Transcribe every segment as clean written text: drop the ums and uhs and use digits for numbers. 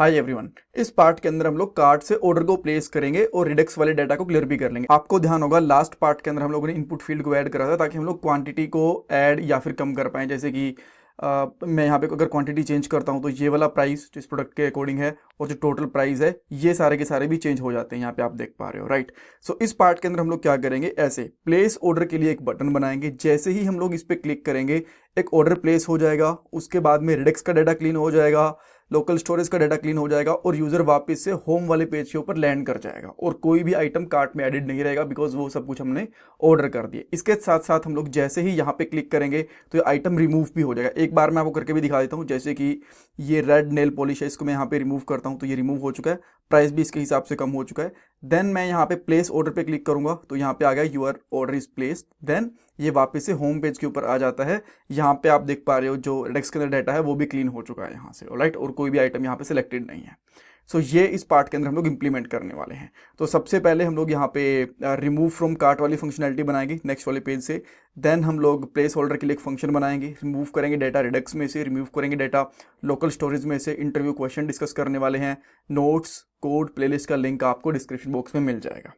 Hi everyone, इस part के अंदर हम लोग कार्ट से ऑर्डर को प्लेस करेंगे और रिडक्स वाले डाटा को क्लियर भी कर लेंगे। आपको ध्यान होगा लास्ट पार्ट के अंदर हम लोगों ने इनपुट फील्ड को ऐड करा था ताकि हम लोग क्वांटिटी को ऐड या फिर कम कर पाएं। जैसे कि मैं यहाँ पे अगर क्वांटिटी चेंज करता हूँ तो ये वाला प्राइस जिस प्रोडक्ट के अकॉर्डिंग है और जो टोटल प्राइस है ये सारे के सारे भी चेंज हो जाते हैं। यहाँ पे आप देख पा रहे हो, राइट। सो इस पार्ट के अंदर हम लोग क्या करेंगे, ऐसे प्लेस ऑर्डर के लिए एक बटन बनाएंगे। जैसे ही हम लोग इस पर क्लिक करेंगे एक ऑर्डर प्लेस हो जाएगा, उसके बाद में रिडक्स का डाटा क्लीन हो जाएगा, लोकल स्टोरेज का डाटा क्लीन हो जाएगा और यूजर वापस से होम वाले पेज के ऊपर लैंड कर जाएगा और कोई भी आइटम कार्ट में एडिड नहीं रहेगा बिकॉज वो सब कुछ हमने ऑर्डर कर दिए। इसके साथ साथ हम लोग जैसे ही यहाँ पे क्लिक करेंगे तो ये आइटम रिमूव भी हो जाएगा। एक बार मैं आपको करके भी दिखा देता हूँ। जैसे कि ये रेड नेल पॉलिश है, इसको मैं यहाँ पे रिमूव करता हूँ तो ये रिमूव हो चुका है, प्राइस भी इसके हिसाब से कम हो चुका है। देन मैं यहाँ पे प्लेस ऑर्डर पे क्लिक करूंगा तो यहाँ पे आ गया your order is placed. Then ये वापस से होम पेज के ऊपर आ जाता है। यहाँ पे आप देख पा रहे हो जो रिडक्स के अंदर डाटा है वो भी क्लीन हो चुका है यहाँ से, ऑलराइट, और कोई भी आइटम यहाँ पे सिलेक्टेड नहीं है। सो ये इस पार्ट के अंदर हम लोग इंप्लीमेंट करने वाले हैं। तो सबसे पहले हम लोग यहाँ पे रिमूव फ्रॉम कार्ट वाली फंक्शनैलिटी बनाएंगे नेक्स्ट वाले पेज से। देन हम लोग प्लेस होल्डर के लिए एक फंक्शन बनाएंगे, रिमूव करेंगे डाटा रिडक्स में से, रिमूव करेंगे डाटा लोकल स्टोरेज में से, इंटरव्यू क्वेश्चन डिस्कस करने वाले हैं, नोट्स कोड प्लेलिस्ट का लिंक आपको डिस्क्रिप्शन बॉक्स में मिल जाएगा।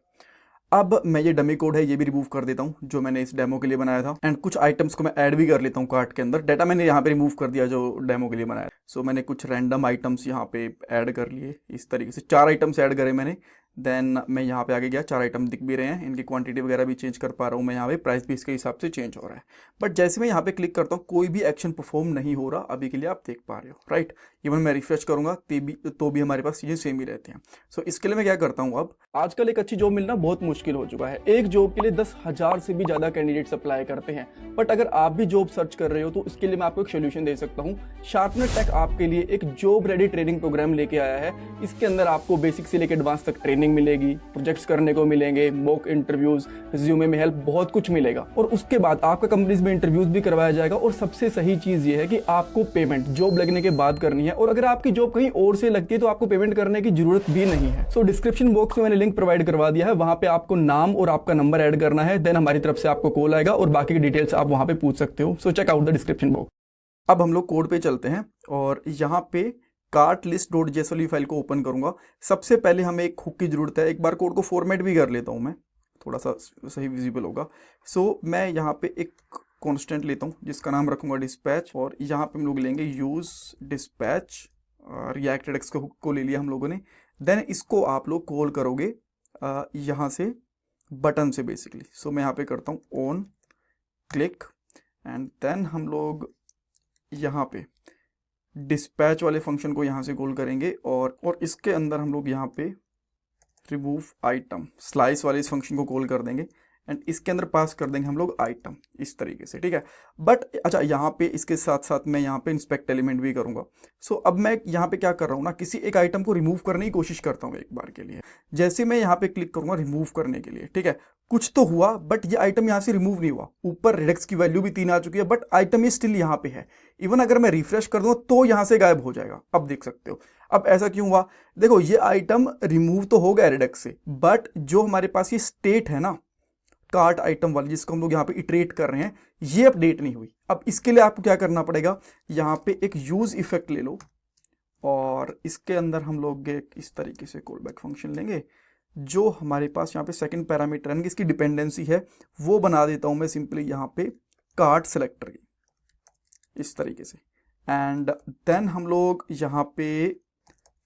अब मैं ये डमी कोड है ये भी रिमूव कर देता हूँ जो मैंने इस डेमो के लिए बनाया था, एंड कुछ आइटम्स को मैं ऐड भी कर लेता हूँ कार्ट के अंदर। डाटा मैंने यहाँ पे रिमूव कर दिया जो डेमो के लिए बनाया। सो मैंने कुछ रैंडम आइटम्स यहाँ पे ऐड कर लिए, इस तरीके से 4 आइटम्स ऐड करे मैंने। देन मैं यहाँ पे आगे गया, 4 आइटम दिख भी रहे हैं, इनकी क्वांटिटी वगैरह भी चेंज कर पा रहा हूँ मैं यहाँ पे, प्राइस भी इसके हिसाब से चेंज हो रहा है। बट जैसे मैं यहाँ पे क्लिक करता हूँ कोई भी एक्शन परफॉर्म नहीं हो रहा अभी के लिए, आप देख पा रहे हो, राइट। इवन मैं रिफ्रेश करूंगा तो भी हमारे पास चीज़ें सेम ही रहती हैं। सो इसके लिए मैं क्या करता हूँ, अब आजकल एक अच्छी जॉब मिलना बहुत मुश्किल हो चुका है। एक जॉब के लिए 10,000 से भी ज़्यादा कैंडिडेट्स अप्लाई करते हैं। बट अगर आप भी जॉब सर्च कर रहे हो तो इसके लिए मैं आपको एक सोल्यूशन दे सकता हूँ। शार्पनर टेक आपके लिए एक जॉब रेडी ट्रेनिंग प्रोग्राम लेके आया है। इसके अंदर आपको बेसिक से लेकर एडवांस तक ट्रेनिंग मिलेगी, प्रोजेक्ट्स करने को मिलेंगे, मॉक इंटरव्यूज, रिज्यूमे में हेल्प, बहुत कुछ मिलेगा। और उसके बाद आपका कंपनीज में इंटरव्यूज भी करवाया जाएगा। और सबसे सही चीज़ ये है कि आपको पेमेंट जॉब लगने के बाद करनी है, और अगर आपकी जॉब कहीं और से लगती है तो आपको पेमेंट करने की जरूरत भी नहीं है। सो डिस्क्रिप्शन बॉक्स में मैंने लिंक प्रोवाइड करवा दिया है, वहां पे आपको नाम और आपका नंबर ऐड करना है। देन हमारी तरफ से आपको कॉल आएगा और बाकी की डिटेल्स आप वहां पे पूछ सकते हो। So check out the description box. अब हम लोग कोड पे चलते हैं और यहाँ पे कार्ट लिस्ट डॉट जेएस वाली फाइल को ओपन करूंगा। सबसे पहले हमें एक हुक की जरूरत है। एक बार कोड को फॉर्मेट भी कर लेता हूँ मैं, थोड़ा सा सही विजिबल होगा। सो मैं यहाँ पे एक कॉन्स्टेंट लेता हूँ जिसका नाम रखूंगा डिस्पैच, और यहाँ पे हम लोग लेंगे यूज डिस्पैच। रिएक्ट रिडक्स के हुक को ले लिया हम लोगों ने। देन इसको आप लोग कॉल करोगे यहाँ से बटन से बेसिकली। सो मैं यहाँ पे करता हूँ ऑन क्लिक, एंड देन हम लोग यहाँ पे डिस्पैच वाले फंक्शन को यहाँ से कॉल करेंगे और इसके अंदर हम लोग यहाँ पे रिमूव आइटम स्लाइस वाले इस फंक्शन को कॉल कर देंगे, एंड इसके अंदर पास कर देंगे हम लोग आइटम इस तरीके से, ठीक है। बट अच्छा, यहाँ पे इसके साथ साथ मैं यहाँ पे इंस्पेक्ट एलिमेंट भी करूँगा। सो अब मैं यहाँ पे क्या कर रहा हूँ ना, किसी एक आइटम को रिमूव करने की कोशिश करता हूँ एक बार के लिए। जैसे मैं यहाँ पे क्लिक करूँगा रिमूव करने के लिए, ठीक है, कुछ तो हुआ बट ये आइटम यहाँ से रिमूव नहीं हुआ। ऊपर रिडक्स की वैल्यू भी 3 आ चुकी है बट आइटम ये स्टिल यहाँ पे है। इवन अगर मैं रिफ्रेश कर दूँ तो यहाँ से गायब हो जाएगा। अब देख सकते हो। अब ऐसा क्यों हुआ, देखो ये आइटम रिमूव तो हो गया रिडक्स से, बट जो हमारे पास ये स्टेट है ना कार्ट आइटम वाली जिसको हम लोग यहाँ पे इटरेट कर रहे हैं, ये अपडेट नहीं हुई। अब इसके लिए आपको क्या करना पड़ेगा, यहाँ पे एक यूज इफेक्ट ले लो और इसके अंदर हम लोग इस तरीके से कॉल बैक फंक्शन लेंगे। जो हमारे पास यहाँ पे सेकंड पैरामीटर है इसकी डिपेंडेंसी है वो बना देता हूँ मैं सिंपली यहाँ पे कार्ट सेलेक्टर की इस तरीके से। एंड देन हम लोग यहाँ पे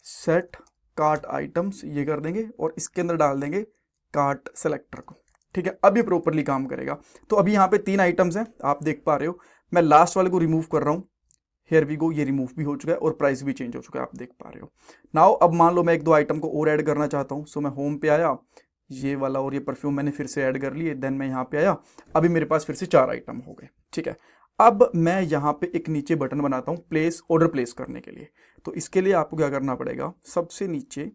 सेट कार्ट आइटम्स ये कर देंगे और इसके अंदर डाल देंगे कार्ट सेलेक्टर को, ठीक है। अब ये प्रॉपरली काम करेगा। तो अभी यहाँ पे 3 आइटम्स हैं, आप देख पा रहे हो। मैं लास्ट वाले को रिमूव कर रहा हूँ, हेयर वी गो, ये रिमूव भी हो चुका है और प्राइस भी चेंज हो चुका है, आप देख पा रहे हो। नाउ अब मान लो मैं 1-2 आइटम को और ऐड करना चाहता हूँ। सो मैं होम पे आया, ये वाला और ये परफ्यूम मैंने फिर से ऐड कर लिए। देन मैं यहाँ पे आया, अभी मेरे पास फिर से 4 आइटम हो गए, ठीक है। अब मैं यहाँ पे एक नीचे बटन बनाता हूँ प्लेस ऑर्डर प्लेस करने के लिए। तो इसके लिए आपको क्या करना पड़ेगा, सबसे नीचे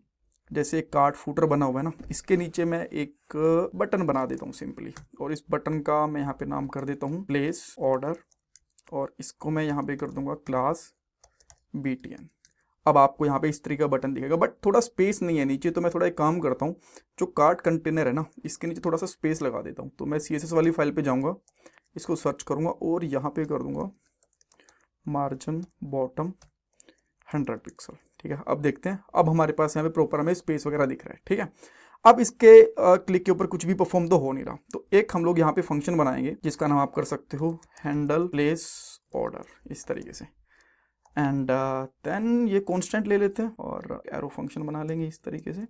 जैसे एक कार्ट फूटर बना हुआ है ना, इसके नीचे मैं एक बटन बना देता हूँ सिंपली, और इस बटन का मैं यहाँ पे नाम कर देता हूँ प्लेस ऑर्डर, और इसको मैं यहाँ पे कर दूंगा क्लास BTN। अब आपको यहाँ पे इस तरीके का बटन दिखेगा बट थोड़ा स्पेस नहीं है नीचे, तो मैं थोड़ा एक काम करता हूँ, जो कार्ट कंटेनर है ना इसके नीचे थोड़ा सा स्पेस लगा देता हूँ। तो मैं CSS वाली फाइल पे जाऊँगा, इसको सर्च करूँगा और यहाँ पे कर दूँगा मार्जिन बॉटम 100 पिक्सल, ठीक है, अब देखते हैं। अब हमारे पास यहाँ पे प्रॉपर हमें स्पेस वगैरह दिख रहा है। ठीक है, अब इसके क्लिक के ऊपर कुछ भी परफॉर्म तो हो नहीं रहा, तो एक हम लोग यहाँ पे फंक्शन बनाएंगे जिसका नाम आप कर सकते हो हैंडल प्लेस ऑर्डर, इस तरीके से। एंड देन ये कांस्टेंट ले लेते हैं और एरो फंक्शन बना लेंगे इस तरीके से।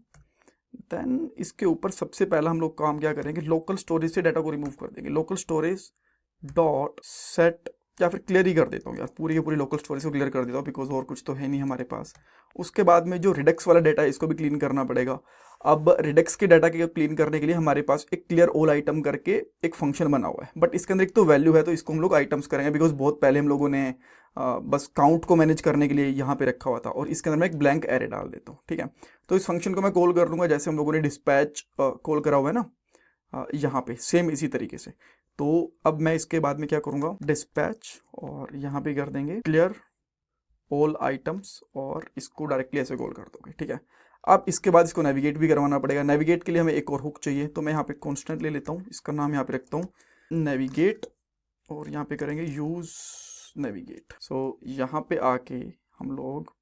देन इसके ऊपर सबसे पहला हम लोग काम क्या करेंगे, लोकल स्टोरेज से डाटा को रिमूव कर देंगे। लोकल स्टोरेज डॉट सेट, या फिर क्लियर ही कर देता हूँ यार, पूरी की पूरी लोकल स्टोरेज को क्लियर कर देता हूँ, बिकॉज और कुछ तो है नहीं हमारे पास। उसके बाद में जो रिडक्स वाला डाटा है इसको भी क्लीन करना पड़ेगा। अब रिडक्स के डाटा के क्लीन करने के लिए हमारे पास एक क्लियर ऑल आइटम करके एक फंक्शन बना हुआ है, बट इसके अंदर एक तो वैल्यू है, तो इसको हम लोग आइटम्स करेंगे, बिकॉज बहुत पहले हम लोगों ने बस काउंट को मैनेज करने के लिए यहाँ पे रखा हुआ था, और इसके अंदर मैं एक ब्लैंक एरे डाल देता हूँ। ठीक है, तो इस फंक्शन को मैं कॉल कर लूँगा जैसे हम लोगों ने डिस्पैच कॉल करा हुआ है ना, यहाँ पे सेम इसी तरीके से। तो अब मैं इसके बाद में क्या करूँगा, डिस्पैच, और यहाँ पे कर देंगे क्लियर ऑल आइटम्स, और इसको डायरेक्टली ऐसे कॉल कर दोगे। ठीक है, अब इसके बाद इसको नेविगेट भी करवाना पड़ेगा। नेविगेट के लिए हमें एक और हुक चाहिए, तो मैं यहाँ पे कॉन्स्टेंट ले लेता हूँ, इसका नाम यहाँ पे रखता हूँ नेविगेट, और यहाँ पे करेंगे यूज़ नेविगेट। सो यहाँ पे आके हम लोग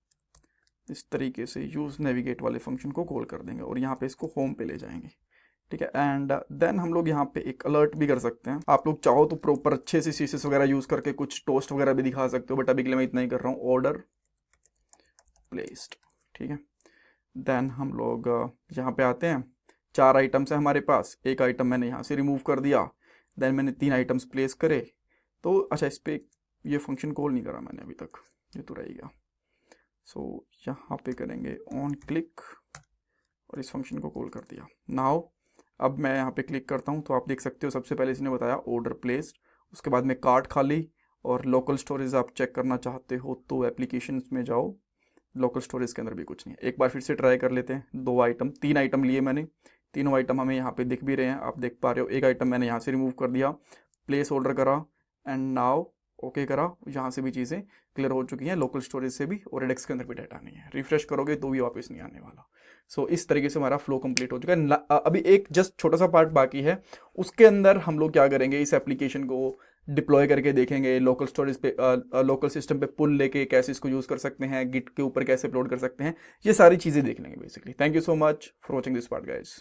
इस तरीके से यूज़ नेविगेट वाले फंक्शन को कॉल कर देंगे, और यहाँ पे इसको होम पे ले जाएंगे। ठीक है, एंड देन हम लोग यहाँ पे एक अलर्ट भी कर सकते हैं। आप लोग चाहो तो प्रॉपर अच्छे से सीसेस वगैरह यूज़ करके कुछ टोस्ट वगैरह भी दिखा सकते हो, बट अभी के लिए मैं इतना ही कर रहा हूँ, ऑर्डर प्लेस्ड। ठीक है, देन हम लोग यहाँ पे आते हैं, 4 आइटम्स है हमारे पास, एक आइटम मैंने यहाँ से रिमूव कर दिया, देन मैंने 3 आइटम्स प्लेस करे। तो अच्छा, इस पर ये फंक्शन कॉल नहीं करा मैंने अभी तक, ये तो रहेगा। सो यहाँ पे करेंगे ऑन क्लिक, और इस फंक्शन को कॉल कर दिया। नाउ अब मैं यहाँ पे क्लिक करता हूँ, तो आप देख सकते हो सबसे पहले इसने बताया ऑर्डर प्लेस्ड, उसके बाद में कार्ट खाली, और लोकल स्टोरेज आप चेक करना चाहते हो तो एप्लीकेशंस में जाओ, लोकल स्टोरेज के अंदर भी कुछ नहीं है। एक बार फिर से ट्राई कर लेते हैं। 3 आइटम लिए मैंने, तीनों आइटम हमें यहाँ पे दिख भी रहे हैं, आप देख पा रहे हो। एक आइटम मैंने यहाँ से रिमूव कर दिया, प्लेस ऑर्डर करा, एंड नाउ ओके करा, यहाँ से भी चीज़ें क्लियर हो चुकी हैं, लोकल स्टोरेज से भी, और इंडेक्स के अंदर भी डाटा नहीं है। रिफ्रेश करोगे तो भी वापस नहीं आने वाला। सो इस तरीके से हमारा फ्लो कंप्लीट हो चुका है। अभी एक जस्ट छोटा सा पार्ट बाकी है, उसके अंदर हम लोग क्या करेंगे, इस एप्लीकेशन को डिप्लॉय करके देखेंगे, लोकल स्टोरेज पे लोकल सिस्टम पे पुल लेके कैसे इसको यूज़ कर सकते हैं, गिट के ऊपर कैसे अपलोड कर सकते हैं, ये सारी चीज़ें देख लेंगे basically. Thank you so much for watching this part guys.